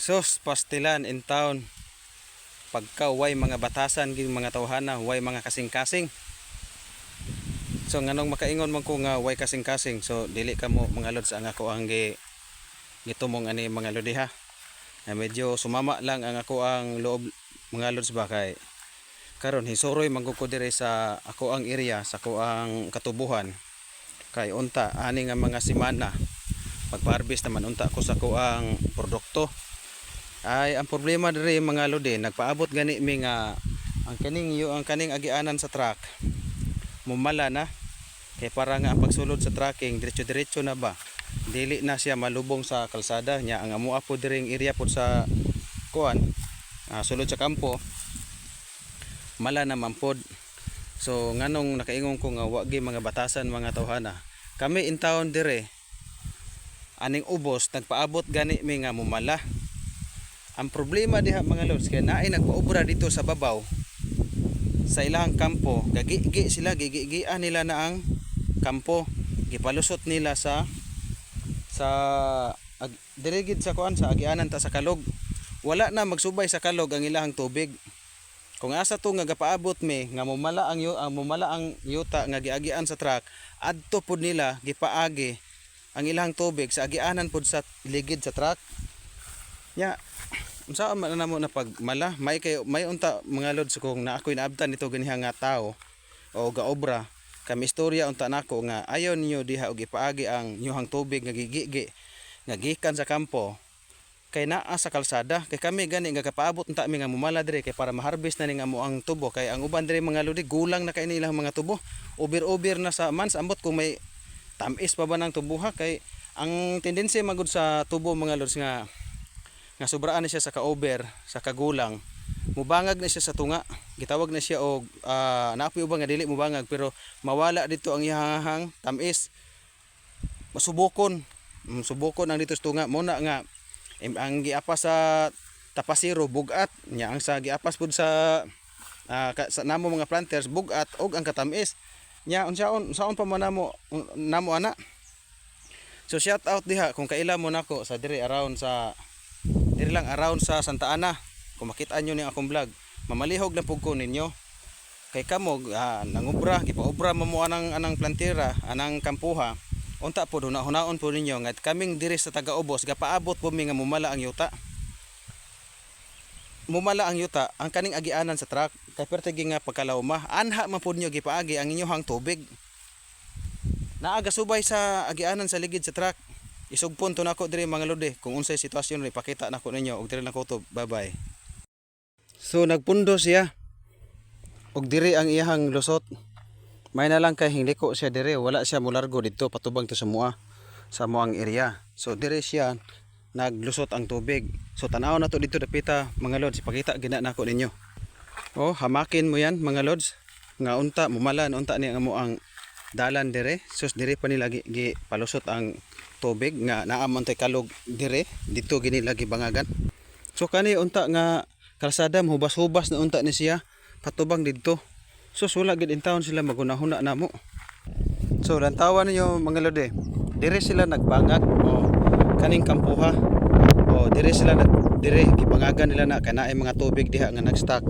Sus pastilan in town pagka way mga batasan ging mga tawhana, way mga kasing-kasing. So nganong makaingon man ko nga way kasing-kasing, so dili ka mo mga lods ang ako ang gitumong ani mga lodi ha. Na medyo sumama lang ang ako ang loob mga lods ba kay karon hisuroy manggod ko dire sa ako ang area sa ako ang katubuhan. Kay unta ani nga mga semana pagpa-harvest naman unta ko sa ako ang produkto. Ay ang problema diri mga lodi, nagpaabot gani mi nga ang kaning agianan sa truck mumala na kay para nga ang pagsulod sa tracking diretso na ba, dili na siya malubong sa kalsada nya. Ang amua po diring area po sa kuan sulod sa kampo mala naman pod. So nganong nakaingon ko nga wagi mga batasan mga tawhana, kami in town dire aning ubos nagpaabot gani mi nga mumala. Ang problema diha mga lods kay naay nagpaobra dito sa babaw sa ilang kampo, gagigi sila, gigigian nila na ang kampo, gipalusot nila sa dirigid sa kuan sa agianan ta sa kalog. Wala na magsubay sa kalog ang ilang tubig. Kung asa to nga gapaabot mi nga mumala ang yuta nga giagian sa truck, adto pud nila gipaagi ang ilang tubig sa agianan pud sa ligid sa truck. Nya unsa man namo na pagmala may unta mga lods kung na ako'y naabtan nito ganiha nga tao o gaobra kami istorya unta nako nga ayaw ninyo diha og ipaagi ang inyong tubig nga gigigi nga gikan sa kampo kay naa sa kalsada. Kay kami gani nga kapaabot unta mi nga mumala dire kay para ma-harvest na ning amo ang tubo. Kay ang uban dire mga lodi gulang na kay nilang mga tubo, over na sa mans ambot kung may tamis pa ba ng tubo ha. Kay ang tendency magud sa tubo mga lods nga sobraan na siya sa ka-over, sa kagulang, mubangag na siya sa tunga. Gitawag na siya og naapoy ubang nga dili mubangag pero mawala dito ang iyahang tamis. Masubokon ang dito sa tunga mo na nga ang giapas sa tapasiro bugat nya, ang sa giapas pud sa namo mga planters bugat og ang katamis nya. Unsaon pa man namo ana. So shout out diha kung kaila mo nako sa dire around sa Santa Ana, kung makita nyo ni akong vlog, mamalihog lang pug ko ninyo kay kamo nangubra gipaobra mo anang plantera anang kampuha unta pod hunaon po ninyo nga kaming diri sa taga-ubos gapaabot po mi nga mumala ang yuta ang kaning agianan sa truck kay pertigi nga pagkalawma anha man pod nyo gipaagi ang inyong tubig naa gasubay sa agianan sa ligid sa truck. Isugpon to nako diri mga lodi kung unsay sitwasyon ri pakita nako ninyo og diri nako to. Bye bye. So nagpundo siya og diri ang iyahang lusot. May na lang kay hingliko siya diri, wala siya molargo didto patubang to sa moang area. So diri siya naglusot ang tubig. So tanaw na to dito dapita mga lods, ipakita gina nako ninyo. Oh, hamakin mo yan mga lods. Nga unta mumala unta ni ang dalan dire. Sus diri pa nila gi palusot ang tubig nga naaman tay kalog dire dito gini lagi bangagan. So kani unta nga kalsada hubas-hubas na unta ni siya patubang didto. So wala gid in town sila magunahuna namo. So lantawan ninyo mga lodi, dire sila nagbangag o kaning kampuha o dire gibangagan nila na kanaay mga tubig diha nga nagstock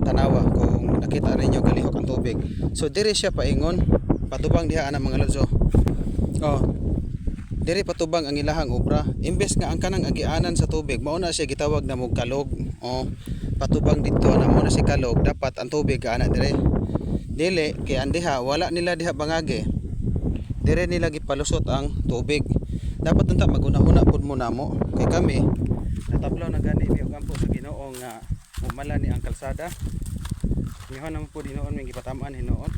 tanawa kung nakita ninyo galihok ang tubig. So dire siya paingon patubang diha ana mga lods. Diri patubang ang ilahang obra. Imbes nga ang kanang agianan sa tubig mao na siya gitawag na mog kalog. Patubang dito na mo na si kalog, dapat ang tubig ana dire. Dili kay andiha wala nila diha bangage. Dire nila gipalusot ang tubig. Dapat unta magunahuna pud mo namo kay kami natablaw na gani mi og ampo sa Ginoo nga mumala ni ang kalsada. Mihon na mo pud hinoon mi gipatamaan hinoon.